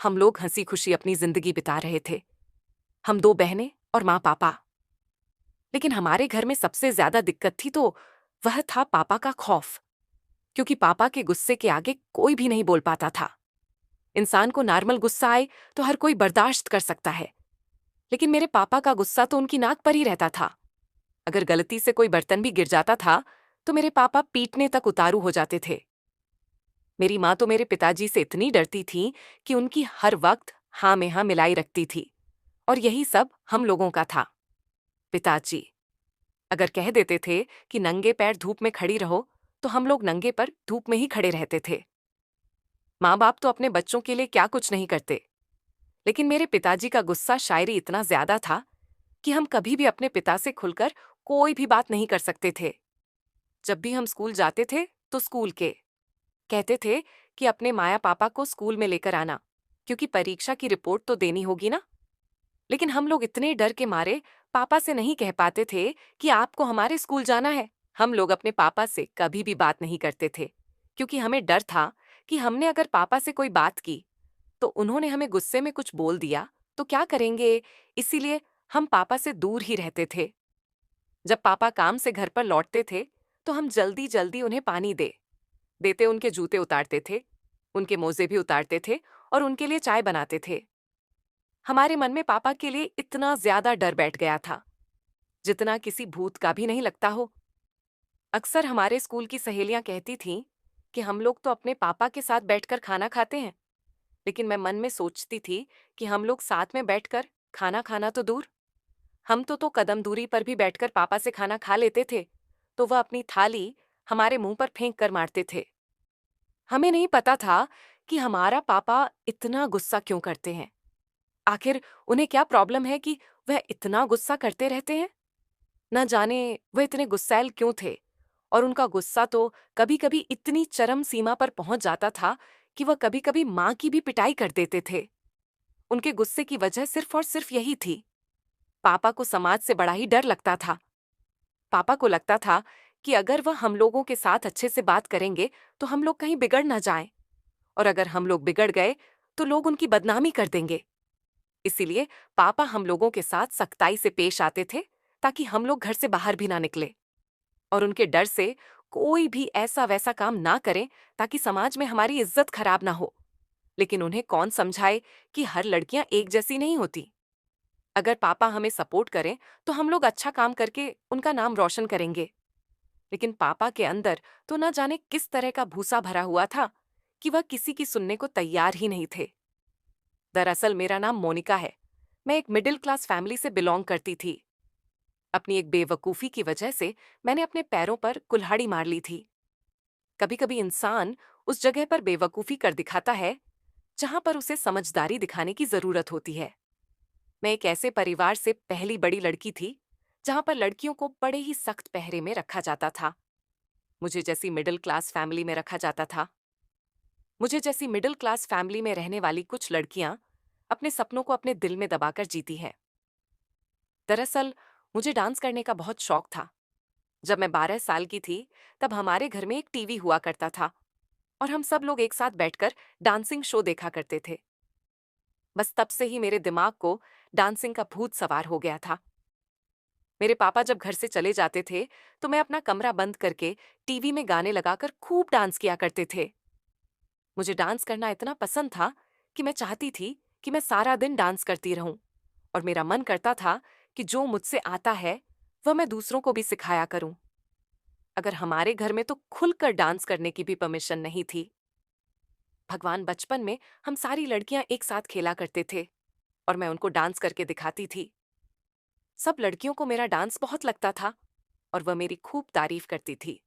हम लोग हंसी खुशी अपनी जिंदगी बिता रहे थे। हम दो बहनें और माँ पापा। लेकिन हमारे घर में सबसे ज्यादा दिक्कत थी तो वह था पापा का खौफ। क्योंकि पापा के गुस्से के आगे कोई भी नहीं बोल पाता था। इंसान को नॉर्मल गुस्सा आए तो हर कोई बर्दाश्त कर सकता है, लेकिन मेरे पापा का गुस्सा तो उनकी नाक पर ही रहता था। अगर गलती से कोई बर्तन भी गिर जाता था तो मेरे पापा पीटने तक उतारू हो जाते थे। मेरी माँ तो मेरे पिताजी से इतनी डरती थी कि उनकी हर वक्त हाँ में हाँ मिलाई रखती थी। और यही सब हम लोगों का था। पिताजी अगर कह देते थे कि नंगे पैर धूप में खड़ी रहो, तो हम लोग नंगे पर धूप में ही खड़े रहते थे। माँ बाप तो अपने बच्चों के लिए क्या कुछ नहीं करते, लेकिन मेरे पिताजी का गुस्सा शायरी इतना ज्यादा था कि हम कभी भी अपने पिता से खुलकर कोई भी बात नहीं कर सकते थे। जब भी हम स्कूल जाते थे तो स्कूल के कहते थे कि अपने माया पापा को स्कूल में लेकर आना, क्योंकि परीक्षा की रिपोर्ट तो देनी होगी ना। लेकिन हम लोग इतने डर के मारे पापा से नहीं कह पाते थे कि आपको हमारे स्कूल जाना है। हम लोग अपने पापा से कभी भी बात नहीं करते थे, क्योंकि हमें डर था कि हमने अगर पापा से कोई बात की तो उन्होंने हमें गुस्से में कुछ बोल दिया तो क्या करेंगे। इसीलिए हम पापा से दूर ही रहते थे। जब पापा काम से घर पर लौटते थे तो हम जल्दी जल्दी उन्हें पानी देते उनके जूते उतारते थे, उनके मोजे भी उतारते थे और उनके लिए चाय बनाते थे। हमारे मन में पापा के लिए इतना ज्यादा डर बैठ गया था जितना किसी भूत का भी नहीं लगता हो। अक्सर हमारे स्कूल की सहेलियां कहती थीं कि हम लोग तो अपने पापा के साथ बैठकर खाना खाते हैं, लेकिन मैं मन में सोचती थी कि हम लोग साथ में बैठकर खाना खाना तो दूर, हम तो कदम दूरी पर भी बैठकर पापा से खाना खा लेते थे तो वह अपनी थाली हमारे मुंह पर फेंक कर मारते थे। हमें नहीं पता था कि हमारा पापा इतना गुस्सा क्यों करते हैं। आखिर उन्हें क्या प्रॉब्लम है कि वह इतना गुस्सा करते रहते हैं। न जाने वह इतने गुस्सैल क्यों थे। और उनका गुस्सा तो कभी कभी इतनी चरम सीमा पर पहुंच जाता था कि वह कभी कभी माँ की भी पिटाई कर देते थे। उनके गुस्से की वजह सिर्फ और सिर्फ यही थी, पापा को समाज से बड़ा ही डर लगता था। पापा को लगता था कि अगर वह हम लोगों के साथ अच्छे से बात करेंगे तो हम लोग कहीं बिगड़ ना जाएं, और अगर हम लोग बिगड़ गए तो लोग उनकी बदनामी कर देंगे। इसीलिए पापा हम लोगों के साथ सख्ताई से पेश आते थे ताकि हम लोग घर से बाहर भी ना निकले, और उनके डर से कोई भी ऐसा वैसा काम ना करें ताकि समाज में हमारी इज्जत खराब ना हो। लेकिन उन्हें कौन समझाए कि हर लड़कियां एक जैसी नहीं होती। अगर पापा हमें सपोर्ट करें तो हम लोग अच्छा काम करके उनका नाम रोशन करेंगे, लेकिन पापा के अंदर तो न जाने किस तरह का भूसा भरा हुआ था कि वह किसी की सुनने को तैयार ही नहीं थे। दरअसल मेरा नाम मोनिका है। मैं एक मिडिल क्लास फैमिली से बिलोंग करती थी। अपनी एक बेवकूफ़ी की वजह से मैंने अपने पैरों पर कुल्हाड़ी मार ली थी। कभी कभी इंसान उस जगह पर बेवकूफ़ी कर दिखाता है जहां पर उसे समझदारी दिखाने की जरूरत होती है। मैं एक ऐसे परिवार से पहली बड़ी लड़की थी जहां पर लड़कियों को बड़े ही सख्त पहरे में रखा जाता था। मुझे जैसी मिडिल क्लास फैमिली में रखा जाता था। मुझे जैसी मिडिल क्लास फैमिली में रहने वाली कुछ लड़कियां अपने सपनों को अपने दिल में दबाकर जीती हैं। दरअसल मुझे डांस करने का बहुत शौक था। जब मैं 12 साल की थी तब हमारे घर में एक टीवी हुआ करता था और हम सब लोग एक साथ बैठकर डांसिंग शो देखा करते थे। बस तब से ही मेरे दिमाग को डांसिंग का भूत सवार हो गया था। मेरे पापा जब घर से चले जाते थे तो मैं अपना कमरा बंद करके टीवी में गाने लगाकर खूब डांस किया करते थे। मुझे डांस करना इतना पसंद था कि मैं चाहती थी कि मैं सारा दिन डांस करती रहूं, और मेरा मन करता था कि जो मुझसे आता है वह मैं दूसरों को भी सिखाया करूं। अगर हमारे घर में तो खुलकर डांस करने की भी परमिशन नहीं थी। भगवान, बचपन में हम सारी लड़कियां एक साथ खेला करते थे और मैं उनको डांस करके दिखाती थी। सब लड़कियों को मेरा डांस बहुत लगता था और वह मेरी खूब तारीफ करती थी।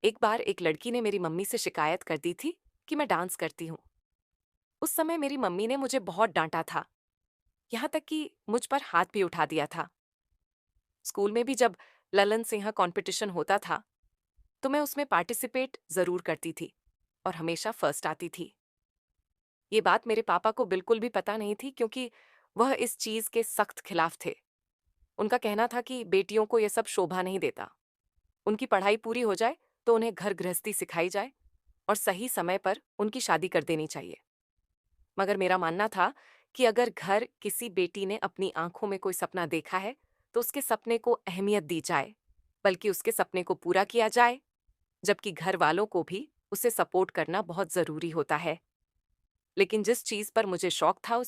एक बार एक लड़की ने मेरी मम्मी से शिकायत कर दी थी कि मैं डांस करती हूँ। उस समय मेरी मम्मी ने मुझे बहुत डांटा था, यहाँ तक कि मुझ पर हाथ भी उठा दिया था। स्कूल में भी जब ललन सिंह कंपटीशन होता था तो मैं उसमें पार्टिसिपेट जरूर करती थी और हमेशा फर्स्ट आती थी। ये बात मेरे पापा को बिल्कुल भी पता नहीं थी, क्योंकि वह इस चीज के सख्त खिलाफ थे। उनका कहना था कि बेटियों को यह सब शोभा नहीं देता। उनकी पढ़ाई पूरी हो जाए तो उन्हें घर गृहस्थी सिखाई जाए और सही समय पर उनकी शादी कर देनी चाहिए। मगर मेरा मानना था कि अगर घर किसी बेटी ने अपनी आंखों में कोई सपना देखा है तो उसके सपने को अहमियत दी जाए, बल्कि उसके सपने को पूरा किया जाए, जबकि घर वालों को भी उसे सपोर्ट करना बहुत जरूरी होता है। लेकिन जिस चीज पर मुझे शौक था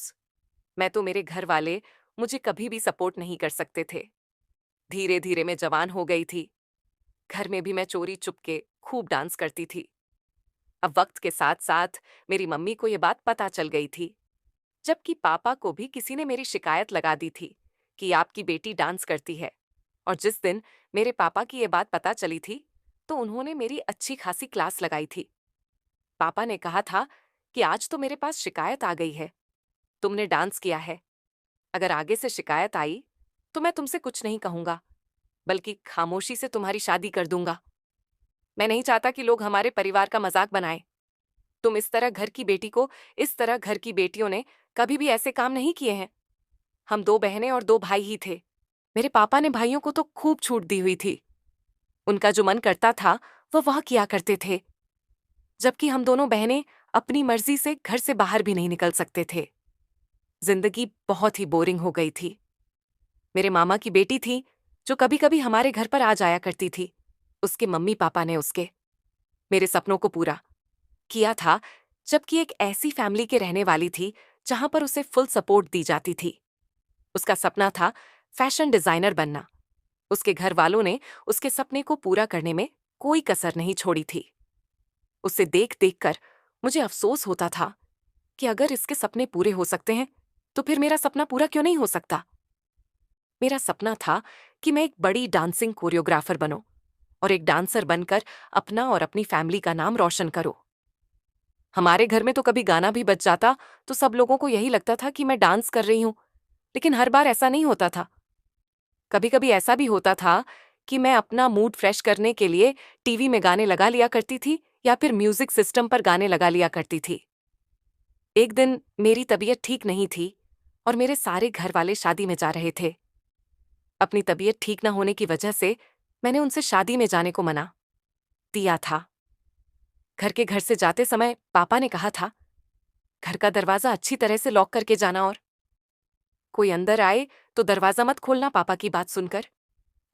मैं तो मेरे घर वाले मुझे कभी भी सपोर्ट नहीं कर सकते थे। धीरे धीरे मैं जवान हो गई थी। घर में भी मैं चोरी चुपके खूब डांस करती थी। अब वक्त के साथ साथ मेरी मम्मी को यह बात पता चल गई थी, जबकि पापा को भी किसी ने मेरी शिकायत लगा दी थी कि आपकी बेटी डांस करती है। और जिस दिन मेरे पापा की यह बात पता चली थी तो उन्होंने मेरी अच्छी खासी क्लास लगाई थी। पापा ने कहा था कि आज तो मेरे पास शिकायत आ गई है, तुमने डांस किया है। अगर आगे से शिकायत आई तो मैं तुमसे कुछ नहीं कहूंगा, बल्कि खामोशी से तुम्हारी शादी कर दूंगा। मैं नहीं चाहता कि लोग हमारे परिवार का मजाक बनाएं। तुम इस तरह घर की बेटी को, इस तरह घर की बेटियों ने कभी भी ऐसे काम नहीं किए हैं। हम दो बहनें और दो भाई ही थे। मेरे पापा ने भाइयों को तो खूब छूट दी हुई थी। उनका जो मन करता था वह किया करते थे, जबकि हम दोनों बहनें अपनी मर्जी से घर से बाहर भी नहीं निकल सकते थे। जिंदगी बहुत ही बोरिंग हो गई थी। मेरे मामा की बेटी थी जो कभी कभी हमारे घर पर आ जाया करती थी। उसके मम्मी पापा ने उसके मेरे सपनों को पूरा किया था, जबकि एक ऐसी फैमिली के रहने वाली थी जहां पर उसे फुल सपोर्ट दी जाती थी। उसका सपना था फैशन डिजाइनर बनना। उसके घर वालों ने उसके सपने को पूरा करने में कोई कसर नहीं छोड़ी थी। उसे देख देख कर मुझे अफसोस होता था कि अगर इसके सपने पूरे हो सकते हैं तो फिर मेरा सपना पूरा क्यों नहीं हो सकता। मेरा सपना था कि मैं एक बड़ी डांसिंग कोरियोग्राफर बनूं और एक डांसर बनकर अपना और अपनी फैमिली का नाम रोशन करूं। हमारे घर में तो कभी गाना भी बज जाता तो सब लोगों को यही लगता था कि मैं डांस कर रही हूं, लेकिन हर बार ऐसा नहीं होता था। कभी कभी ऐसा भी होता था कि मैं अपना मूड फ्रेश करने के लिए टीवी में गाने लगा लिया करती थी या फिर म्यूजिक सिस्टम पर गाने लगा लिया करती थी। एक दिन मेरी तबीयत ठीक नहीं थी और मेरे सारे घर वाले शादी में जा रहे थे। अपनी तबीयत ठीक न होने की वजह से मैंने उनसे शादी में जाने को मना दिया था। घर से जाते समय पापा ने कहा था, घर का दरवाजा अच्छी तरह से लॉक करके जाना और कोई अंदर आए तो दरवाजा मत खोलना। पापा की बात सुनकर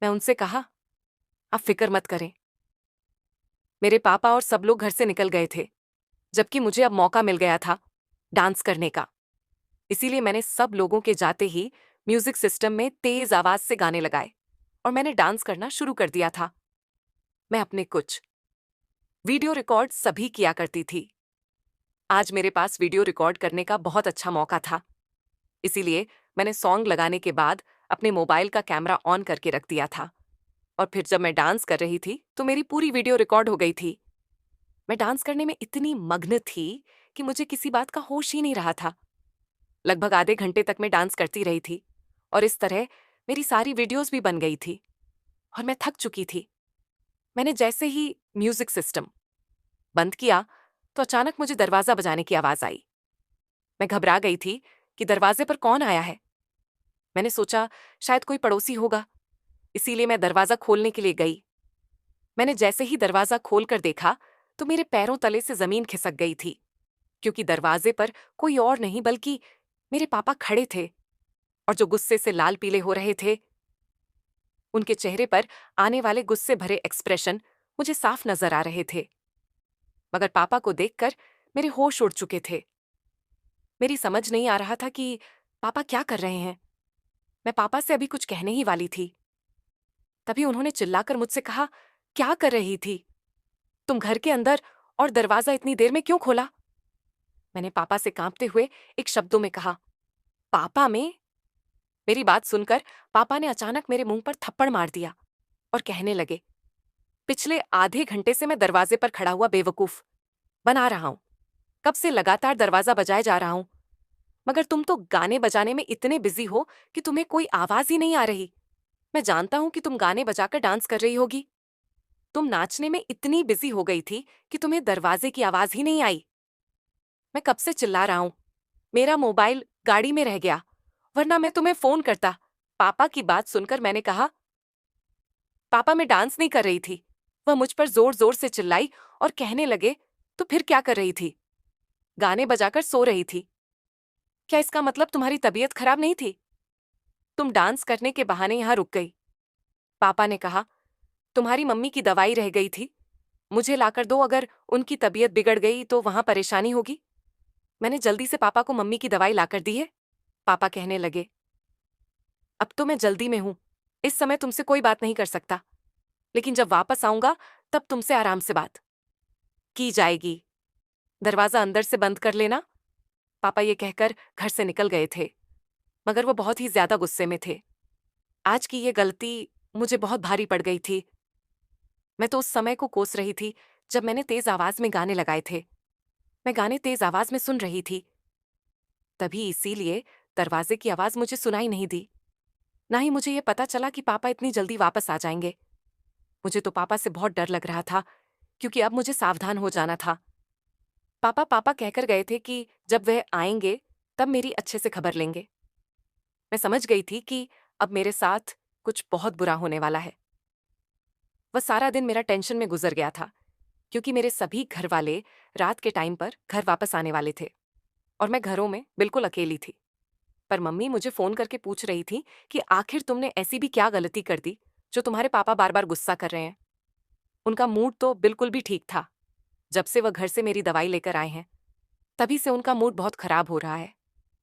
मैं उनसे कहा, आप फिक्र मत करें। मेरे पापा और सब लोग घर से निकल गए थे, जबकि मुझे अब मौका मिल गया था डांस करने का। इसीलिए मैंने सब लोगों के जाते ही म्यूजिक सिस्टम में तेज आवाज से गाने लगाए और मैंने डांस करना शुरू कर दिया था। मैं अपने कुछ वीडियो रिकॉर्ड सभी किया करती थी। आज मेरे पास वीडियो रिकॉर्ड करने का बहुत अच्छा मौका था, इसीलिए मैंने सॉन्ग लगाने के बाद अपने मोबाइल का कैमरा ऑन करके रख दिया था। और फिर जब मैं डांस कर रही थी तो मेरी पूरी वीडियो रिकॉर्ड हो गई थी। मैं डांस करने में इतनी मग्न थी कि मुझे किसी बात का होश ही नहीं रहा था। लगभग आधे घंटे तक मैं डांस करती रही थी और इस तरह मेरी सारी वीडियोस भी बन गई थी और मैं थक चुकी थी। मैंने जैसे ही म्यूजिक सिस्टम बंद किया तो अचानक मुझे दरवाजा बजाने की आवाज आई। मैं घबरा गई थी कि दरवाजे पर कौन आया है। मैंने सोचा शायद कोई पड़ोसी होगा, इसीलिए मैं दरवाजा खोलने के लिए गई। मैंने जैसे ही दरवाजा खोलकर देखा तो मेरे पैरों तले से जमीन खिसक गई थी, क्योंकि दरवाजे पर कोई और नहीं बल्कि मेरे पापा खड़े थे और जो गुस्से से लाल पीले हो रहे थे। उनके चेहरे पर आने वाले गुस्से भरे एक्सप्रेशन मुझे साफ नजर आ रहे थे, मगर पापा को देखकर मेरे होश उड़ चुके थे। मेरी समझ नहीं आ रहा था कि पापा क्या कर रहे हैं। मैं पापा से अभी कुछ कहने ही वाली थी, तभी उन्होंने चिल्लाकर मुझसे कहा, क्या कर रही थी तुम घर के अंदर, और दरवाजा इतनी देर में क्यों खोला। मैंने पापा से कांपते हुए एक शब्दों में कहा, पापा में। मेरी बात सुनकर पापा ने अचानक मेरे मुंह पर थप्पड़ मार दिया और कहने लगे, पिछले आधे घंटे से मैं दरवाजे पर खड़ा हुआ बेवकूफ बना रहा हूं। कब से लगातार दरवाजा बजाए जा रहा हूं, मगर तुम तो गाने बजाने में इतने बिजी हो कि तुम्हें कोई आवाज ही नहीं आ रही। मैं जानता हूं कि तुम गाने बजाकर डांस कर रही होगी। तुम नाचने में इतनी बिजी हो गई थी कि तुम्हें दरवाजे की आवाज ही नहीं आई। मैं कब से चिल्ला रहा हूं, मेरा मोबाइल गाड़ी में रह गया, वरना मैं तुम्हें फोन करता। पापा की बात सुनकर मैंने कहा, पापा मैं डांस नहीं कर रही थी। वह मुझ पर जोर जोर से चिल्लाई और कहने लगे, तो फिर क्या कर रही थी। गाने बजाकर सो रही थी। क्या इसका मतलब तुम्हारी तबीयत खराब नहीं थी? तुम डांस करने के बहाने यहाँ रुक गई। पापा ने कहा, तुम्हारी मम्मी की दवाई रह गई थी, मुझे लाकर दो, अगर उनकी तबीयत बिगड़ गई तो वहां परेशानी होगी। मैंने जल्दी से पापा को मम्मी की दवाई लाकर दी है। पापा कहने लगे, अब तो मैं जल्दी में हूं, इस समय तुमसे कोई बात नहीं कर सकता, लेकिन जब वापस आऊंगा तब तुमसे आराम से बात की जाएगी। दरवाजा अंदर से बंद कर लेना। पापा ये कहकर घर से निकल गए थे, मगर वो बहुत ही ज्यादा गुस्से में थे। आज की ये गलती मुझे बहुत भारी पड़ गई थी। मैं तो उस समय को कोस रही थी जब मैंने तेज आवाज में गाने लगाए थे। मैं गाने तेज आवाज में सुन रही थी, तभी इसीलिए दरवाजे की आवाज मुझे सुनाई नहीं दी। ना ही मुझे ये पता चला कि पापा इतनी जल्दी वापस आ जाएंगे। मुझे तो पापा से बहुत डर लग रहा था, क्योंकि अब मुझे सावधान हो जाना था। पापा पापा कहकर गए थे कि जब वह आएंगे तब मेरी अच्छे से खबर लेंगे। मैं समझ गई थी कि अब मेरे साथ कुछ बहुत बुरा होने वाला है। वह सारा दिन मेरा टेंशन में गुजर गया था, क्योंकि मेरे सभी घर वाले रात के टाइम पर घर वापस आने वाले थे और मैं घरों में बिल्कुल अकेली थी। पर मम्मी मुझे फोन करके पूछ रही थी कि आखिर तुमने ऐसी भी क्या गलती कर दी जो तुम्हारे पापा बार बार गुस्सा कर रहे हैं। उनका मूड तो बिल्कुल भी ठीक था। जब से वह घर से मेरी दवाई लेकर आए हैं, तभी से उनका मूड बहुत खराब हो रहा है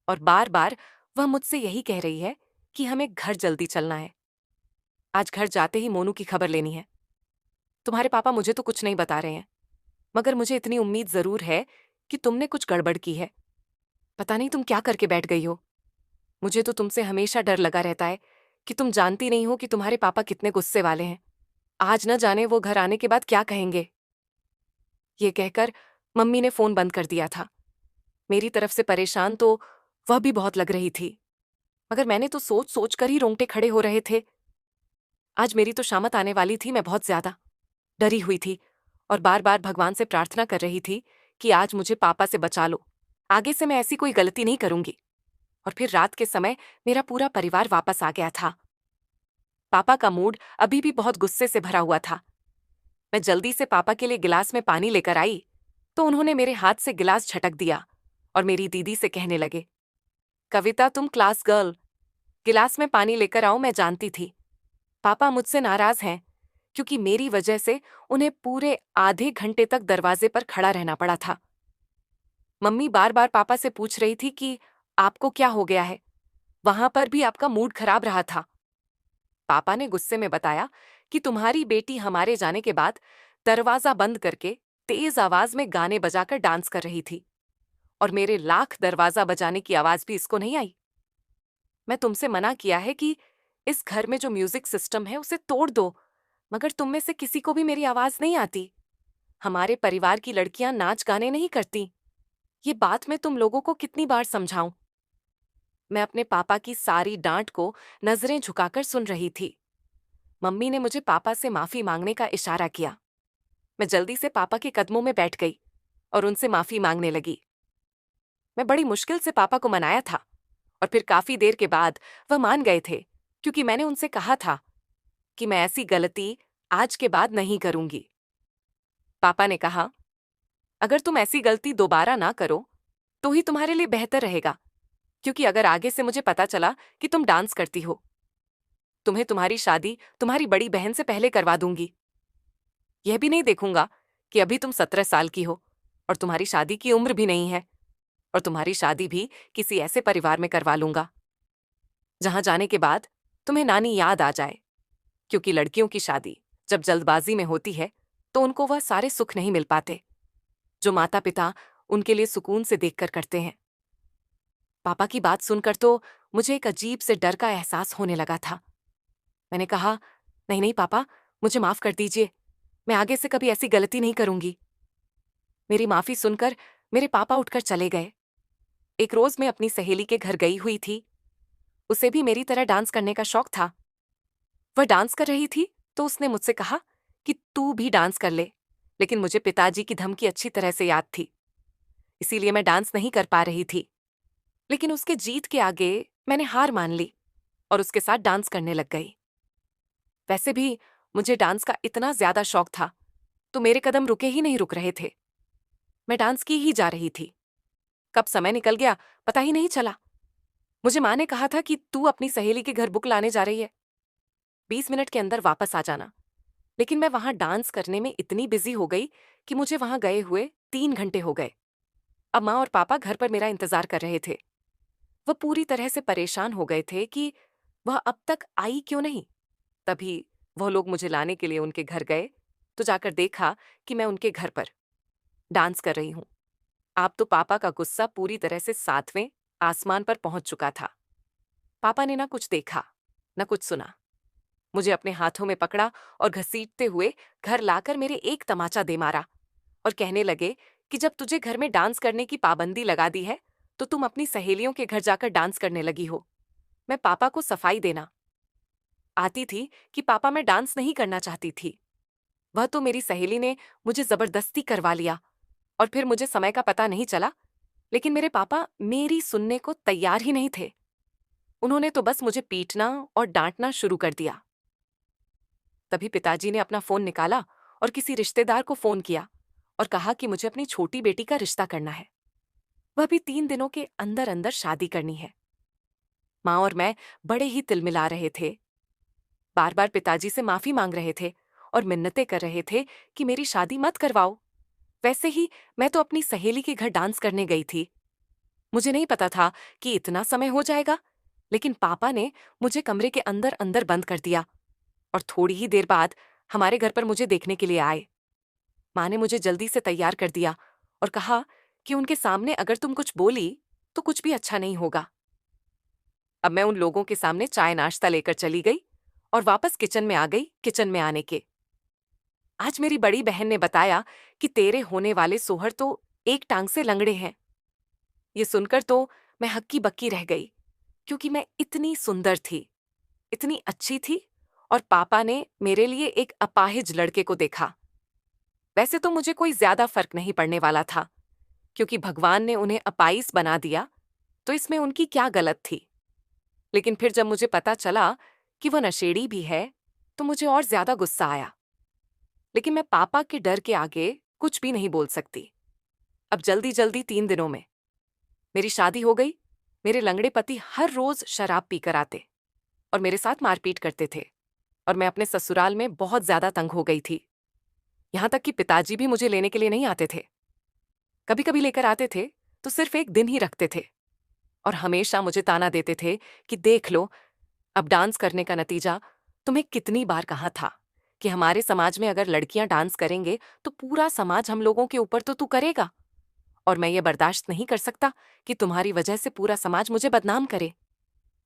और बार बार वह मुझसे यही कह रही है कि हमें घर जल्दी चलना है। आज घर जाते ही मोनू की खबर लेनी है। तुम्हारे पापा मुझे तो कुछ नहीं बता रहे हैं, मगर मुझे इतनी उम्मीद जरूर है कि तुमने कुछ गड़बड़ की है। पता नहीं तुम क्या करके बैठ गई हो। मुझे तो तुमसे हमेशा डर लगा रहता है कि तुम जानती नहीं हो कि तुम्हारे पापा कितने गुस्से वाले हैं। आज न जाने वो घर आने के बाद क्या कहेंगे। ये कहकर मम्मी ने फोन बंद कर दिया था। मेरी तरफ से परेशान तो वह भी बहुत लग रही थी, मगर मैंने तो सोच सोच कर ही रोंगटे खड़े हो रहे थे। आज मेरी तो शामत आने वाली थी। मैं बहुत ज्यादा डरी हुई थी और बार बार भगवान से प्रार्थना कर रही थी कि आज मुझे पापा से बचा लो, आगे से मैं ऐसी कोई गलती नहीं करूंगी। और फिर रात के समय मेरा पूरा परिवार वापस आ गया था। पापा का मूड अभी भी बहुत गुस्से से भरा हुआ था। मैं जल्दी से पापा के लिए गिलास में पानी लेकर आई तो उन्होंने मेरे हाथ से गिलास झटक दिया और मेरी दीदी से कहने लगे, कविता तुम क्लास गर्ल, गिलास में पानी लेकर आओ। मैं जानती थी पापा मुझसे नाराज हैं, क्योंकि मेरी वजह से उन्हें पूरे आधे घंटे तक दरवाजे पर खड़ा रहना पड़ा था। मम्मी बार बार पापा से पूछ रही थी कि आपको क्या हो गया है, वहां पर भी आपका मूड खराब रहा था। पापा ने गुस्से में बताया कि तुम्हारी बेटी हमारे जाने के बाद दरवाजा बंद करके तेज आवाज में गाने बजाकर डांस कर रही थी और मेरे लाख दरवाजा बजाने की आवाज भी इसको नहीं आई। मैं तुमसे मना किया है कि इस घर में जो म्यूजिक सिस्टम है उसे तोड़ दो, मगर तुम में से किसी को भी मेरी आवाज नहीं आती। हमारे परिवार की लड़कियां नाच गाने नहीं करती। ये बात मैं तुम लोगों को कितनी बार समझाऊं। मैं अपने पापा की सारी डांट को नजरें झुकाकर सुन रही थी। मम्मी ने मुझे पापा से माफी मांगने का इशारा किया। मैं जल्दी से पापा के कदमों में बैठ गई और उनसे माफी मांगने लगी। मैं बड़ी मुश्किल से पापा को मनाया था और फिर काफी देर के बाद वह मान गए थे, क्योंकि मैंने उनसे कहा था कि मैं ऐसी गलती आज के बाद नहीं करूंगी। पापा ने कहा, अगर तुम ऐसी गलती दोबारा ना करो तो ही तुम्हारे लिए बेहतर रहेगा, क्योंकि अगर आगे से मुझे पता चला कि तुम डांस करती हो, तुम्हें तुम्हारी शादी तुम्हारी बड़ी बहन से पहले करवा दूंगी। यह भी नहीं देखूंगा कि अभी तुम 17 साल की हो और तुम्हारी शादी की उम्र भी नहीं है, और तुम्हारी शादी भी किसी ऐसे परिवार में करवा लूंगा जहां जाने के बाद तुम्हें नानी याद आ जाए, क्योंकि लड़कियों की शादी जब जल्दबाजी में होती है तो उनको वह सारे सुख नहीं मिल पाते जो माता पिता उनके लिए सुकून से देखकर करते हैं। पापा की बात सुनकर तो मुझे एक अजीब से डर का एहसास होने लगा था। मैंने कहा, नहीं नहीं पापा, मुझे माफ कर दीजिए, मैं आगे से कभी ऐसी गलती नहीं करूंगी। मेरी माफी सुनकर मेरे पापा उठकर चले गए। एक रोज मैं अपनी सहेली के घर गई हुई थी। उसे भी मेरी तरह डांस करने का शौक था। वह डांस कर रही थी तो उसने मुझसे कहा कि तू भी डांस कर ले, लेकिन मुझे पिताजी की धमकी अच्छी तरह से याद थी, इसीलिए मैं डांस नहीं कर पा रही थी। लेकिन उसके जीत के आगे मैंने हार मान ली और उसके साथ डांस करने लग गई। वैसे भी मुझे डांस का इतना ज्यादा शौक था तो मेरे कदम रुके ही नहीं रुक रहे थे। मैं डांस की ही जा रही थी। कब समय निकल गया पता ही नहीं चला। मुझे माँ ने कहा था कि तू अपनी सहेली के घर बुक लाने जा रही है, 20 मिनट के अंदर वापस आ जाना। लेकिन मैं वहां डांस करने में इतनी बिजी हो गई कि मुझे वहां गए हुए 3 घंटे हो गए। अब माँ और पापा घर पर मेरा इंतजार कर रहे थे। वह पूरी तरह से परेशान हो गए थे कि वह अब तक आई क्यों नहीं। तभी वह लोग मुझे लाने के लिए उनके घर गए तो जाकर देखा कि मैं उनके घर पर डांस कर रही हूं। आप तो पापा का गुस्सा पूरी तरह से 7वें आसमान पर पहुंच चुका था। पापा ने ना कुछ देखा न कुछ सुना, मुझे अपने हाथों में पकड़ा और घसीटते हुए घर लाकर मेरे एक तमाचा दे मारा और कहने लगे कि जब तुझे घर में डांस करने की पाबंदी लगा दी है तो तुम अपनी सहेलियों के घर जाकर डांस करने लगी हो। मैं पापा को सफाई देना आती थी कि पापा मैं डांस नहीं करना चाहती थी। वह तो मेरी सहेली ने मुझे जबरदस्ती करवा लिया और फिर मुझे समय का पता नहीं चला। लेकिन मेरे पापा मेरी सुनने को तैयार ही नहीं थे। उन्होंने तो बस मुझे पीटना और डांटना शुरू कर दिया। तभी पिताजी ने अपना फोन निकाला और किसी रिश्तेदार को फोन किया और कहा कि मुझे अपनी छोटी बेटी का रिश्ता करना है। वह भी 3 दिनों के अंदर अंदर शादी करनी है। माँ और मैं बड़े ही तिलमिला रहे थे, बार बार पिताजी से माफी मांग रहे थे और मिन्नतें कर रहे थे कि मेरी शादी मत करवाओ। वैसे ही मैं तो अपनी सहेली के घर डांस करने गई थी। मुझे नहीं पता था कि इतना समय हो जाएगा, लेकिन पापा ने मुझे कमरे के अंदर अंदर बंद कर दिया और थोड़ी ही देर बाद हमारे घर पर मुझे देखने के लिए आए। माँ ने मुझे जल्दी से तैयार कर दिया और कहा कि उनके सामने अगर तुम कुछ बोली तो कुछ भी अच्छा नहीं होगा। अब मैं उन लोगों के सामने चाय नाश्ता लेकर चली गई और वापस किचन में आ गई। किचन में आने के आज मेरी बड़ी बहन ने बताया कि तेरे होने वाले सोहर तो एक टांग से लंगड़े हैं। ये सुनकर तो मैं हक्की बक्की रह गई, क्योंकि मैं इतनी सुंदर थी, इतनी अच्छी थी और पापा ने मेरे लिए एक अपाहिज लड़के को देखा। वैसे तो मुझे कोई ज्यादा फर्क नहीं पड़ने वाला था, क्योंकि भगवान ने उन्हें अपाइस बना दिया तो इसमें उनकी क्या गलत थी। लेकिन फिर जब मुझे पता चला कि वह नशेड़ी भी है तो मुझे और ज्यादा गुस्सा आया। लेकिन मैं पापा के डर के आगे कुछ भी नहीं बोल सकती। अब जल्दी जल्दी 3 दिनों में मेरी शादी हो गई। मेरे लंगड़े पति हर रोज शराब पीकर आते और मेरे साथ मारपीट करते थे और मैं अपने ससुराल में बहुत ज्यादा तंग हो गई थी। यहां तक कि पिताजी भी मुझे लेने के लिए नहीं आते थे। कभी कभी लेकर आते थे तो सिर्फ एक दिन ही रखते थे और हमेशा मुझे ताना देते थे कि देख लो, अब डांस करने का नतीजा तुम्हें कितनी बार कहा था कि हमारे समाज में अगर लड़कियां डांस करेंगे तो पूरा समाज हम लोगों के ऊपर तो तू करेगा, और मैं ये बर्दाश्त नहीं कर सकता कि तुम्हारी वजह से पूरा समाज मुझे बदनाम करे।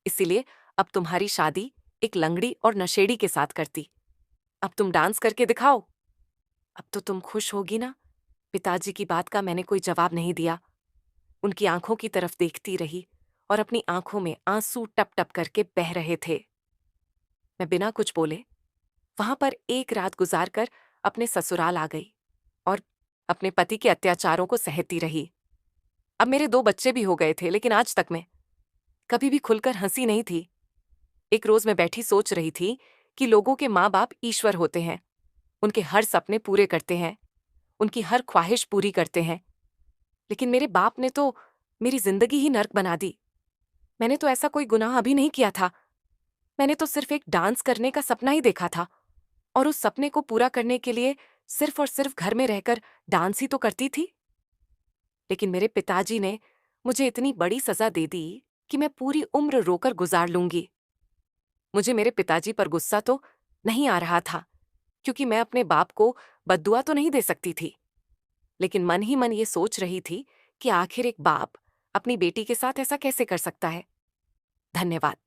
इसीलिए अब तुम्हारी शादी एक लंगड़ी और नशेड़ी के साथ करती। अब तुम डांस करके दिखाओ। अब तो तुम खुश होगी ना। पिताजी की बात का मैंने कोई जवाब नहीं दिया। उनकी आंखों की तरफ देखती रही और अपनी आंखों में आंसू टप टप करके बह रहे थे। मैं बिना कुछ बोले वहां पर एक रात गुजारकर अपने ससुराल आ गई और अपने पति के अत्याचारों को सहती रही। अब मेरे 2 बच्चे भी हो गए थे, लेकिन आज तक मैं कभी भी खुलकर हंसी नहीं थी। एक रोज मैं बैठी सोच रही थी कि लोगों के माँ बाप ईश्वर होते हैं, उनके हर सपने पूरे करते हैं, उनकी हर ख्वाहिश पूरी करते हैं। लेकिन मेरे बाप ने तो मेरी जिंदगी ही नर्क बना दी। मैंने तो ऐसा कोई गुनाह अभी नहीं किया था। मैंने तो सिर्फ एक डांस करने का सपना ही देखा था और उस सपने को पूरा करने के लिए सिर्फ और सिर्फ घर में रहकर डांस ही तो करती थी। लेकिन मेरे पिताजी ने मुझे इतनी बड़ी सजा दे दी कि मैं पूरी उम्र रोकर गुजार लूंगी। मुझे मेरे पिताजी पर गुस्सा तो नहीं आ रहा था, क्योंकि मैं अपने बाप को बद्दुआ तो नहीं दे सकती थी। लेकिन मन ही मन ये सोच रही थी कि आखिर एक बाप अपनी बेटी के साथ ऐसा कैसे कर सकता है। धन्यवाद।